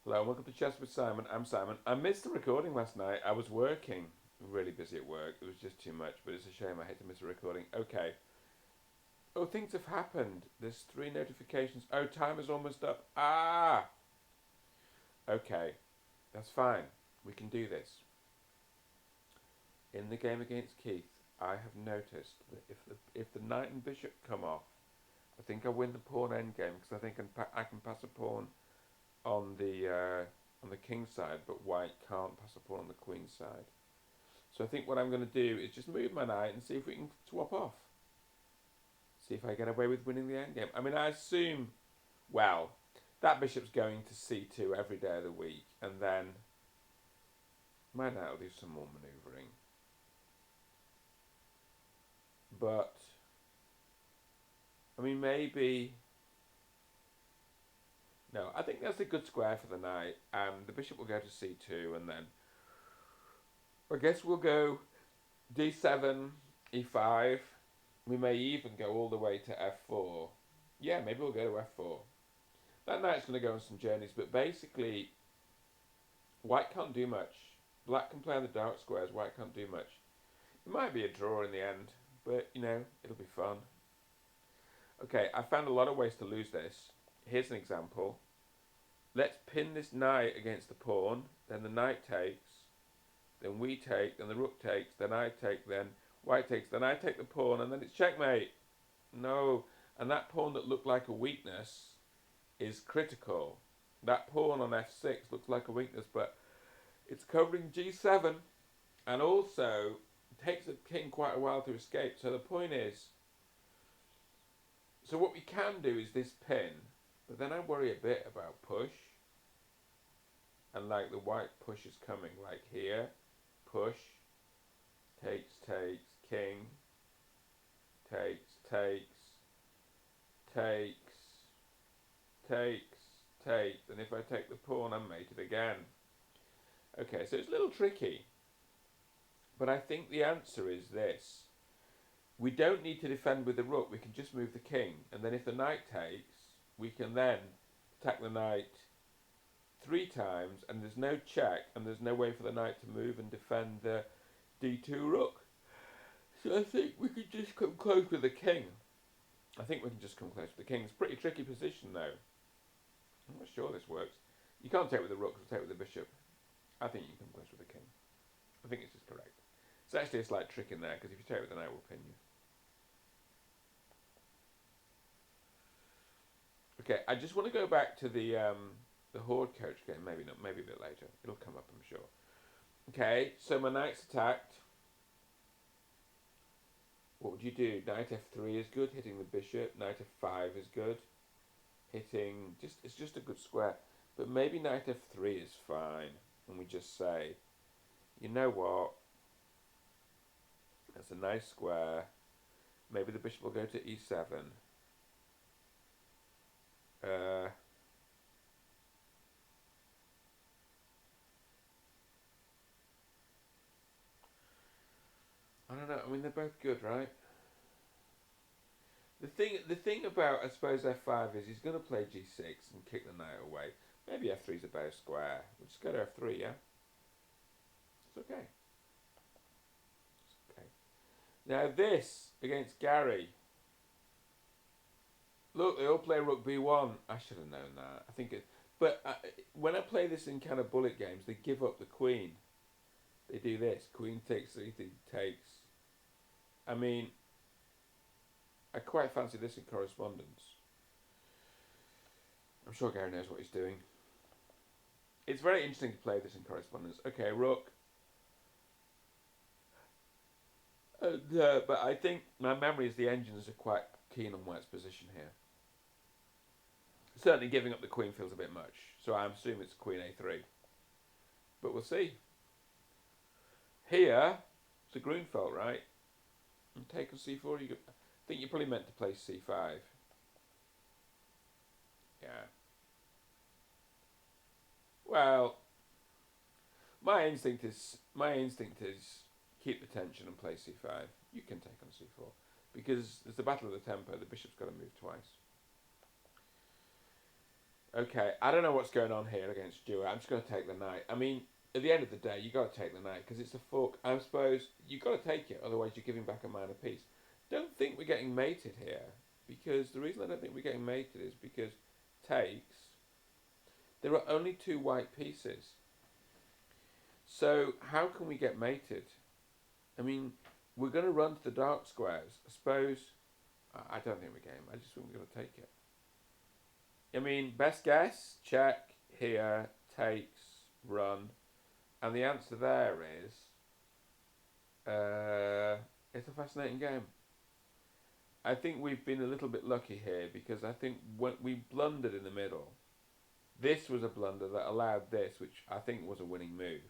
Hello, welcome to Chess with Simon. I'm Simon. I missed the recording last night. I was working, really busy at work. It was just too much, but it's a shame I had to miss the recording. Okay. Oh, things have happened. There's 3 notifications. Oh, time is almost up. Ah! Okay, that's fine. We can do this. In the game against Keith, I have noticed that if the knight and bishop come off, I think I win the pawn endgame because I think I can pass a pawn on the king's side, but white can't pass a pawn on the queen's side. So I think what I'm going to do is just move my knight and see if we can swap off. See if I get away with winning the endgame. I mean, I assume, well, that bishop's going to c2 every day of the week, and then my knight will do some more manoeuvring. But, I mean, maybe... No, I think that's a good square for the knight, and the bishop will go to c2, and then I guess we'll go d7, e5. We may even go all the way to f4. Yeah, maybe we'll go to f4. That knight's going to go on some journeys, but basically, white can't do much. Black can play on the dark squares, white can't do much. It might be a draw in the end, but, you know, it'll be fun. Okay, I found a lot of ways to lose this. Here's an example. Let's pin this knight against the pawn, then the knight takes, then we take, then the rook takes, then I take, then white takes, then I take the pawn, and then it's checkmate. No, and that pawn that looked like a weakness is critical. That pawn on f6 looks like a weakness, but it's covering g7, and also takes the king quite a while to escape. So the point is, so what we can do is this pin, but then I worry a bit about push, and like the white push is coming, like here, push, takes, king, takes, takes, takes, and if I take the pawn, I'm mated again. Okay, so it's a little tricky, but I think the answer is this. We don't need to defend with the rook, we can just move the king, and then if the knight takes, we can then attack the knight 3 times, and there's no check, and there's no way for the knight to move and defend the d2 rook. So I think we could just come close with the king. I think we can just come close with the king. It's a pretty tricky position, though. I'm not sure this works. You can't take with the rook, so take with the bishop. I think you can come close with the king. I think this is correct. It's actually a slight trick in there, because if you take with the knight, we'll pin you. Okay, I just want to go back to the Horde coach game. Maybe not, maybe a bit later. It'll come up, I'm sure. Okay, so my knight's attacked. What would you do? Knight f3 is good, hitting the bishop. Knight f5 is good, hitting... it's just a good square. But maybe knight f3 is fine. And we just say, you know what? That's a nice square. Maybe the bishop will go to e7. I don't know. I mean, they're both good, right? The thing about, I suppose, f5 is he's going to play g6 and kick the knight away. Maybe f3 is a better square. We'll just go to f3, yeah? It's okay. It's okay. Now this, against Gary. Look, they all play rook b1. I should have known that. I think it... But when I play this in kind of bullet games, they give up the queen. They do this. Queen takes, anything takes. I mean, I quite fancy this in Correspondence. I'm sure Gary knows what he's doing. It's very interesting to play this in Correspondence. Okay, rook. But I think my memory is the engines are quite keen on white's position here. Certainly giving up the queen feels a bit much. So I assume it's queen a3. But we'll see. Here, it's a Grunfeld, right? And take on c4. I think you're probably meant to play c5. Yeah. Well, my instinct is keep the tension and play c5. You can take on c4 because there's the battle of the tempo. The bishop's got to move twice. Okay, I don't know what's going on here against Stuart. I'm just going to take the knight. I mean, at the end of the day, you got to take the knight because it's a fork. I suppose you got to take it, otherwise you're giving back a minor piece. Don't think we're getting mated here, because the reason I don't think we're getting mated is because takes. There are only two white pieces, so how can we get mated? I mean, we're going to run to the dark squares. I suppose. I don't think we're game. I just think we're going to take it. I mean, best guess, check, here, takes, run. And the answer there is, it's a fascinating game. I think we've been a little bit lucky here because I think when we blundered in the middle. This was a blunder that allowed this, which I think was a winning move.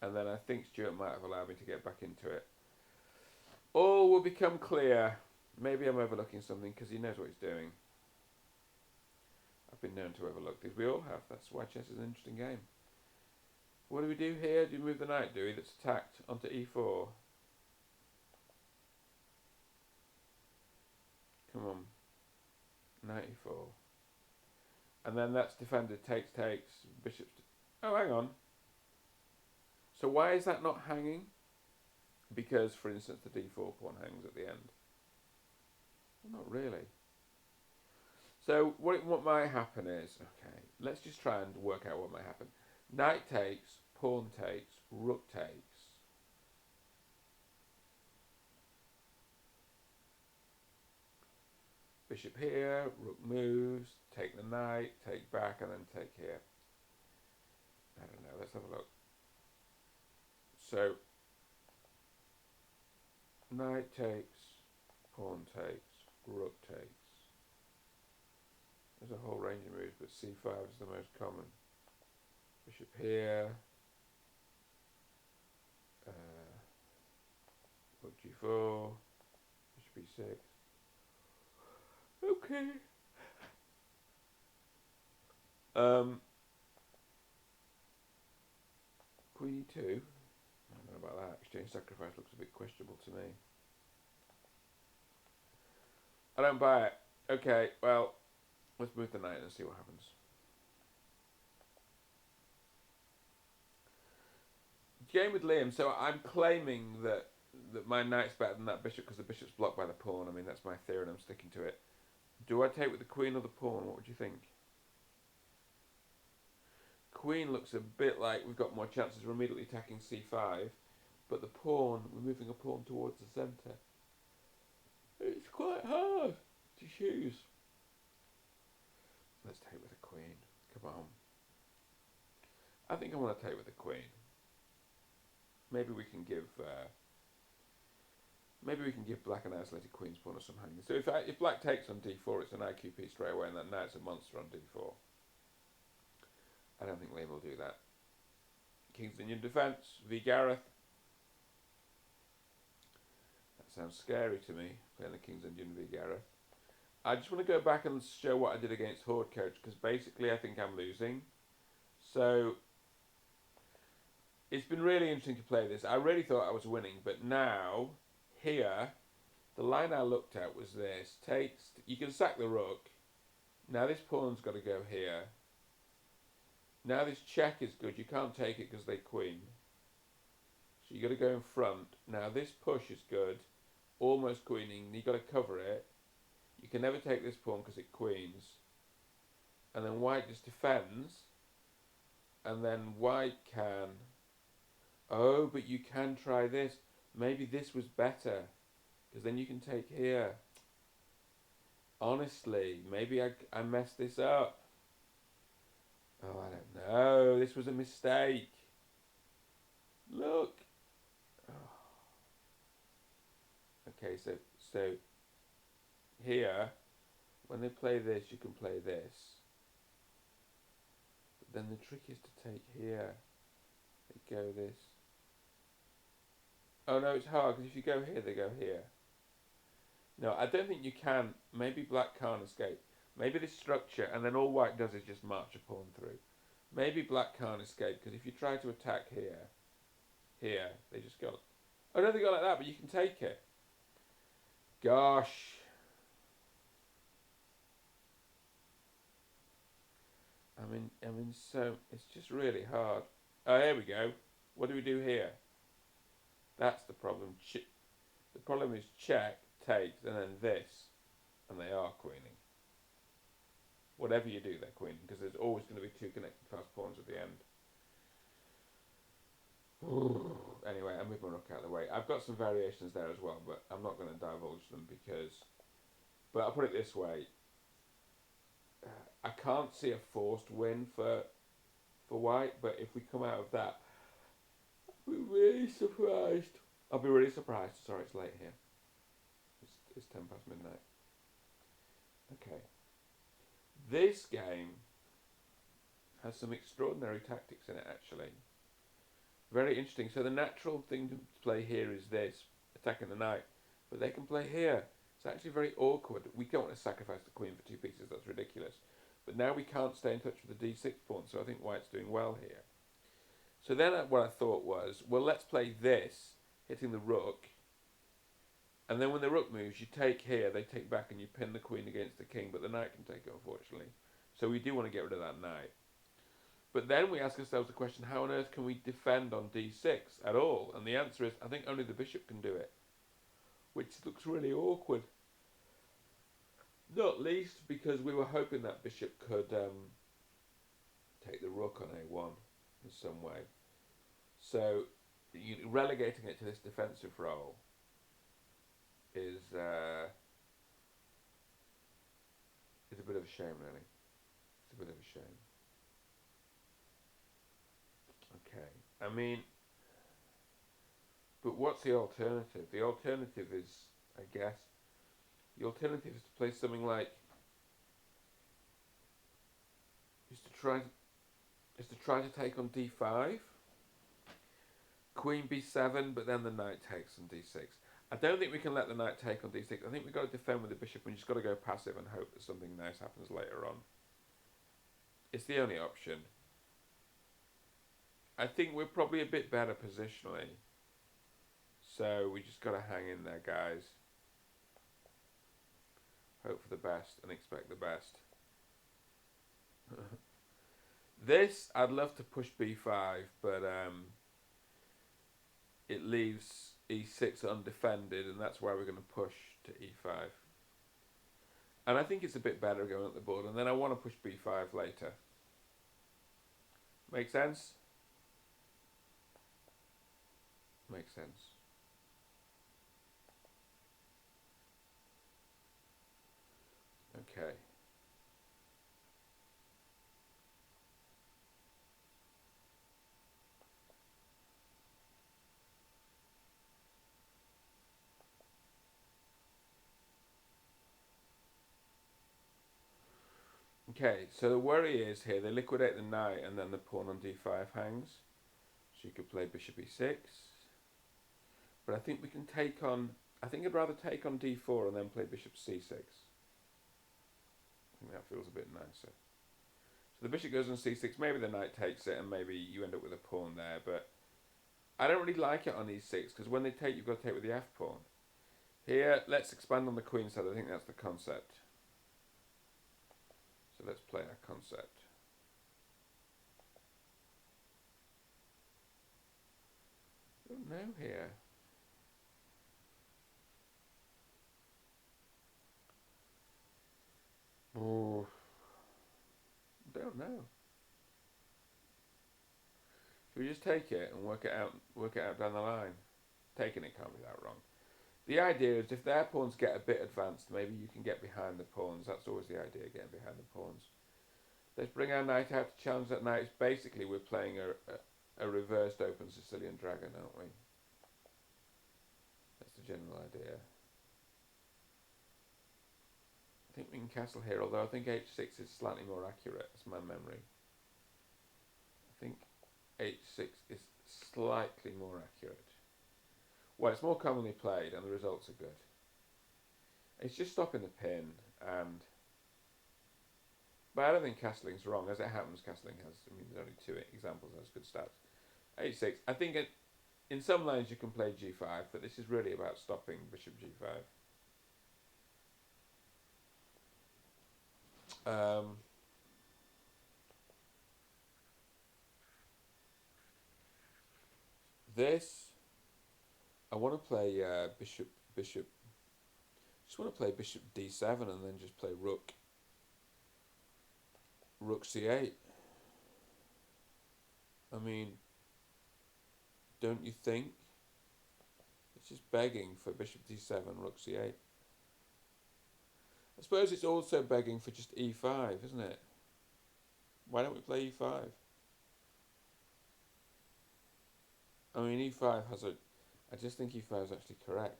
And then I think Stuart might have allowed me to get back into it. All will become clear. Maybe I'm overlooking something because he knows what he's doing. I've been known to overlook these. We all have. That's why chess is an interesting game. What do we do here? Do we move the knight, do we? That's attacked onto e4. Come on. Knight e4. And then that's defended. Takes. Bishop's... Oh, hang on. So why is that not hanging? Because, for instance, the d4 pawn hangs at the end. Well, not really. So what might happen is, okay, let's just try and work out what might happen. Knight takes, pawn takes, rook takes. Bishop here, rook moves, take the knight, take back, and then take here. I don't know, let's have a look. So, knight takes, pawn takes, rook takes. There's a whole range of moves, but c5 is the most common. Bishop here. Rook g4. Bishop e6. Okay. Queen e2. I don't know about that. Exchange sacrifice looks a bit questionable to me. I don't buy it. Okay, well, let's move the knight and see what happens. Game with Liam. So I'm claiming that my knight's better than that bishop because the bishop's blocked by the pawn. I mean, that's my theory and I'm sticking to it. Do I take with the queen or the pawn? What would you think? Queen looks a bit like we've got more chances. We're immediately attacking c5. But the pawn, we're moving a pawn towards the centre. It's quite hard to choose. Let's take with the queen. Come on. I think I want to take with the queen. Maybe we can give black an isolated queen's pawn or some hanging. So if black takes on d4, it's an IQP straight away, and that knight's a monster on d4. I don't think Liam will do that. King's Indian defence, v Gareth. That sounds scary to me, playing the King's Indian v Gareth. I just want to go back and show what I did against Horde Coach, because basically I think I'm losing. So it's been really interesting to play this. I really thought I was winning, but now, here, the line I looked at was this. Takes, you can sack the rook. Now this pawn's got to go here. Now this check is good. You can't take it because they queen. So you got to go in front. Now this push is good. Almost queening. You got to cover it. You can never take this pawn because it queens. And then white just defends. And then white can... Oh, but you can try this. Maybe this was better. Because then you can take here. Honestly, maybe I messed this up. Oh, I don't know. This was a mistake. Look. Oh. Okay, so here, when they play this, you can play this. But then the trick is to take here. They go this. Oh no, it's hard because if you go here, they go here. No, I don't think you can. Maybe black can't escape. Maybe this structure, and then all white does is just march a pawn through. Maybe black can't escape, because if you try to attack here, they just go... Oh no, they go like that, but you can take it. Gosh. So it's just really hard. Oh, here we go. What do we do here? That's the problem. The problem is check, takes, and then this, and they are queening. Whatever you do, they're queening, because there's always going to be two connected fast pawns at the end. Anyway, I move my rook out of the way. I've got some variations there as well, but I'm not going to divulge them because... But I'll put it this way. I can't see a forced win for white, but if we come out of that, I'll be really surprised. I'll be really surprised. Sorry, it's late here. It's 10 past midnight. Okay. This game has some extraordinary tactics in it, actually. Very interesting. So the natural thing to play here is this, attacking the knight. But they can play here. It's actually very awkward. We don't want to sacrifice the queen for 2 pieces. That's ridiculous. But now we can't stay in touch with the d6 pawn, so I think white's doing well here. So then what I thought was, well, let's play this, hitting the rook. And then when the rook moves, you take here, they take back, and you pin the queen against the king, but the knight can take it, unfortunately. So we do want to get rid of that knight. But then we ask ourselves the question, how on earth can we defend on d6 at all? And the answer is, I think only the bishop can do it. Which looks really awkward. Not least because we were hoping that bishop could take the rook on a1 in some way. So relegating it to this defensive role is a bit of a shame, really. It's a bit of a shame. Okay, but what's the alternative? The alternative is, I guess, the alternative is to play something like, is to try to take on d5, queen b7, but then the knight takes on d6. I don't think we can let the knight take on d6. I think we've got to defend with the bishop, and you've just got to go passive and hope that something nice happens later on. It's the only option. I think we're probably a bit better positionally. So we just got to hang in there, guys. Hope for the best and expect the best. This, I'd love to push b5, but it leaves e6 undefended, and that's why we're going to push to e5. And I think it's a bit better going up the board, and then I want to push b5 later. Make sense? Makes sense. Okay. Okay, so the worry is here, they liquidate the knight and then the pawn on d5 hangs. So you could play bishop e6. But I think we can take on, I think I'd rather take on d4 and then play bishop c6. I think that feels a bit nicer. So the bishop goes on c6, maybe the knight takes it and maybe you end up with a pawn there, but I don't really like it on e6 because when they take, you've got to take with the f pawn. Here, let's expand on the queen side, I think that's the concept. So let's play our concept. I don't know here. Oh, don't know. Should we just take it and work it out down the line? Taking it can't be that wrong. The idea is if their pawns get a bit advanced, maybe you can get behind the pawns. That's always the idea, getting behind the pawns. Let's bring our knight out to challenge that knight. Basically, we're playing a reversed open Sicilian dragon, aren't we? That's the general idea. I think we can castle here, although I think h6 is slightly more accurate. That's my memory. I think h6 is slightly more accurate. Well, it's more commonly played and the results are good. It's just stopping the pin, but I don't think castling's wrong. As it happens, castling has, there's only 2 examples, has good stats. h6, I think in some lines you can play g5, but this is really about stopping bishop g5. this, I want to play bishop. Just want to play bishop d7 and then just play rook c8. I mean, don't you think? It's just begging for bishop d7, rook c8. I suppose it's also begging for just e5, isn't it? Why don't we play e5? I mean, e5 has a... I just think e5 is actually correct.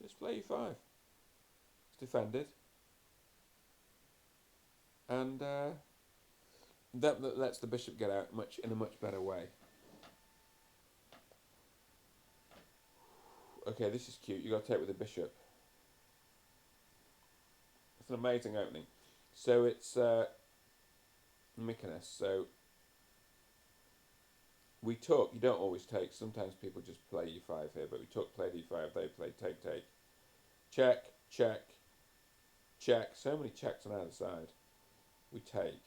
Just play e5. It's defended. And that lets the bishop get out in a much better way. Okay, this is cute. You got to take with the bishop. It's an amazing opening. So it's Mykonos. So we took. You don't always take. Sometimes people just play e5 here, but we took, played e5. They played take, check, check, check. So many checks on either side. We take.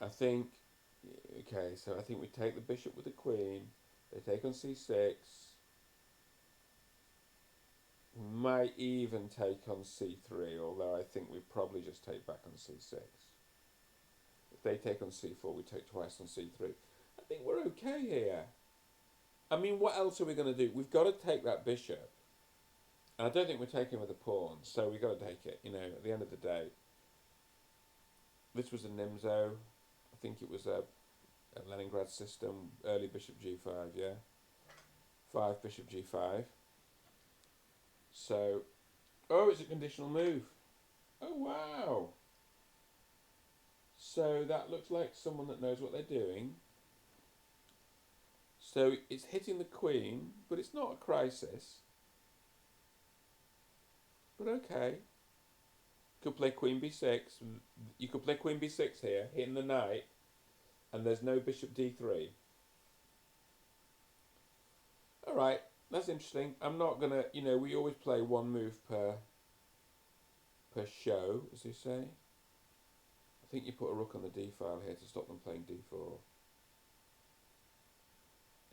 I think, okay, so I think we take the bishop with the queen. They take on c6. We might even take on c3, although I think we probably just take back on c6. If they take on c4, we take twice on c3. I think we're okay here. I mean, what else are we going to do? We've got to take that bishop. And I don't think we're taking with a pawn, so we've got to take it, you know, at the end of the day. This was a Nimzo. I think it was a Leningrad system, early bishop g5, yeah. 5 bishop g5. So, oh, it's a conditional move. Oh, wow. So that looks like someone that knows what they're doing. So it's hitting the queen, but it's not a crisis. But okay. Could play queen b6. You could play queen b6 here, hitting the knight, and there's no bishop d3. Alright, that's interesting. I'm not going to, you know, we always play one move per show, as they say. I think you put a rook on the d file here to stop them playing d4.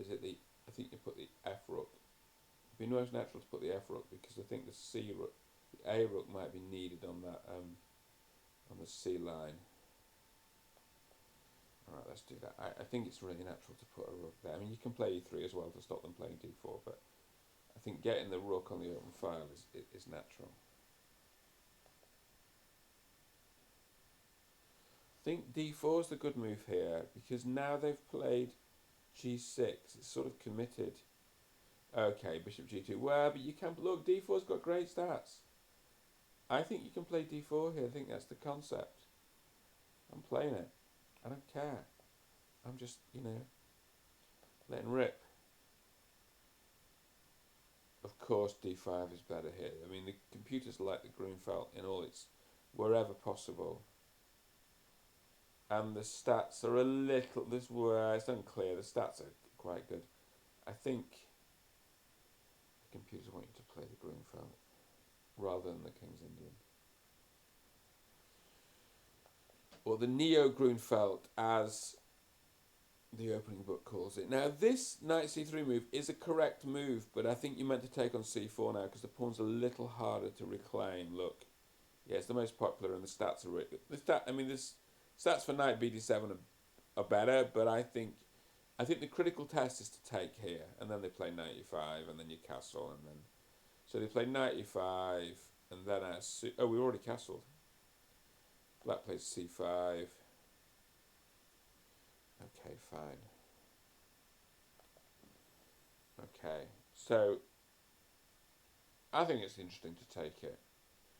Is it the... I think you put the f rook. It'd be most natural to put the f rook because I think the c rook, the a rook might be needed on that on the c line. Alright, let's do that. I think it's really natural to put a rook there. I mean, you can play e3 as well to stop them playing d4, but I think getting the rook on the open file is natural. I think d4 is the good move here because now they've played g6. It's sort of committed. Okay, bishop g2. Well, but you can look. D4's got great stats. I think you can play d4 here. I think that's the concept. I'm playing it. I don't care. I'm just, you know, letting rip. Of course, d5 is better here. I mean, the computers like the Grunfeld in all its wherever possible. And the stats are a little. It's unclear. The stats are quite good. I think the computers want you to play the Grunfeld rather than the King's Indian. Or the Neo Grunfeld, as the opening book calls it. Now, this knight c3 move is a correct move, but I think you're meant to take on c4 now because the pawn's a little harder to reclaim. Look, yeah, it's the most popular, and the stats are really good. I mean, this stats for knight bd7 are better, but I think the critical test is to take here, and then they play knight e5, and then you castle, and then so they play knight e5, and then we already castled. Black plays c5. Okay, fine. Okay, so I think it's interesting to take it.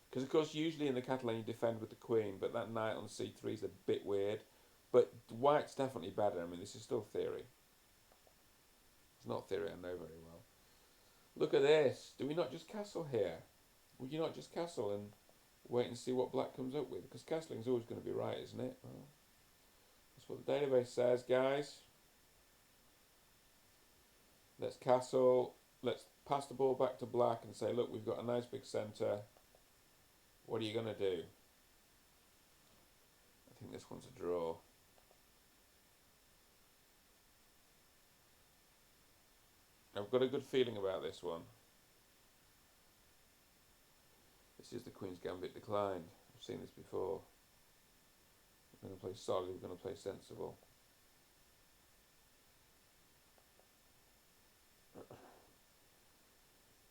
Because, of course, usually in the Catalan you defend with the queen, but that knight on c3 is a bit weird. But white's definitely better. I mean, this is still theory. It's not theory I know very well. Look at this. Do we not just castle here? Would you not just castle and wait and see what black comes up with? Because castling's always going to be right, isn't it? Well, that's what the database says, guys. Let's castle. Let's pass the ball back to black and say, look, we've got a nice big centre. What are you going to do? I think this one's a draw. I've got a good feeling about this one. This is the Queen's Gambit declined. I've seen this before. We're going to play solid, we're going to play sensible.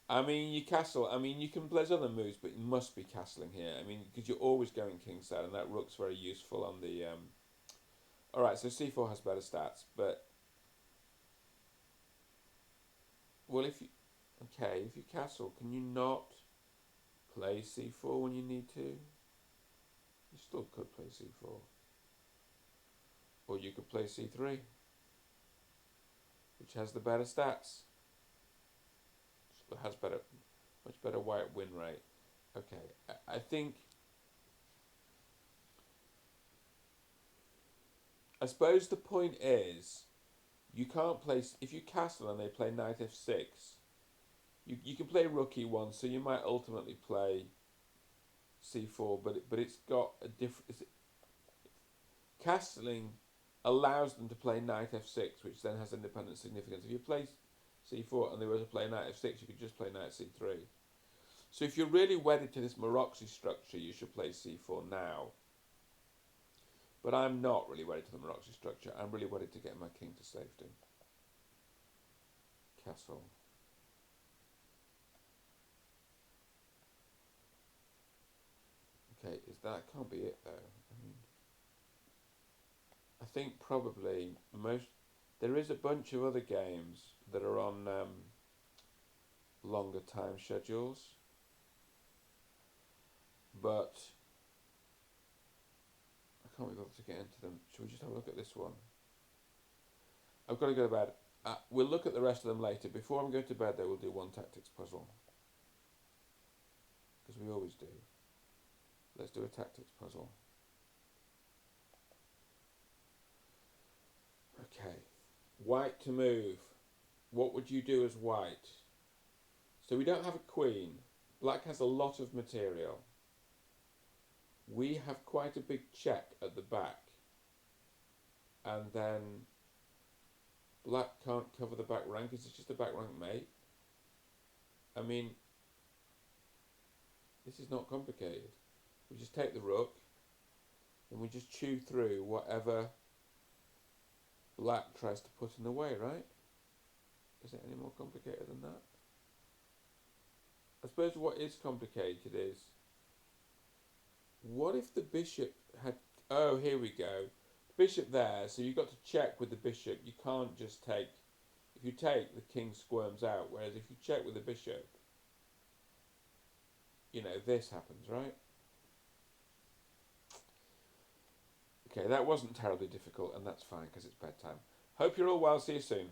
I mean, you castle. I mean, you can play other moves, but you must be castling here. I mean, because you're always going kingside, and that rook's very useful on the. All right, so c4 has better stats, but well, if you if you castle, can you not play c4 when you need to? You still could play c4, or you could play c3, which has the better stats. It has much better white win rate. Okay, I think. I suppose the point is, you can't play if you castle and they play knight f6. You can play rook e1, so you might ultimately play c4, but it's got a different. Castling allows them to play knight f6, which then has independent significance. If you play c4 and they were to play knight f6, you could just play knight c3. So if you're really wedded to this Maroczy structure, you should play c4 now. But I'm not really wedded to the Maroczy structure. I'm really wedded to getting my king to safety. Castle. Okay, that can't be it though. I mean, I think probably there is a bunch of other games that are on longer time schedules, but I can't be bothered to get into them. Should we just have a look at this one? I've got to go to bed. We'll look at the rest of them later. Before I'm going to bed, though, we'll do one tactics puzzle, because we always do. Let's do a tactics puzzle. Okay. White to move. What would you do as white? So we don't have a queen. Black has a lot of material. We have quite a big check at the back. And then black can't cover the back rank. Is it just a back rank mate? I mean, this is not complicated. We just take the rook and we just chew through whatever black tries to put in the way, right? Is it any more complicated than that? I suppose what is complicated is, what if the bishop had... Oh, here we go. The bishop there, so you've got to check with the bishop. You can't just take... If you take, the king squirms out, whereas if you check with the bishop, you know, this happens, right? Okay, that wasn't terribly difficult, and that's fine, because it's bedtime. Hope you're all well. See you soon.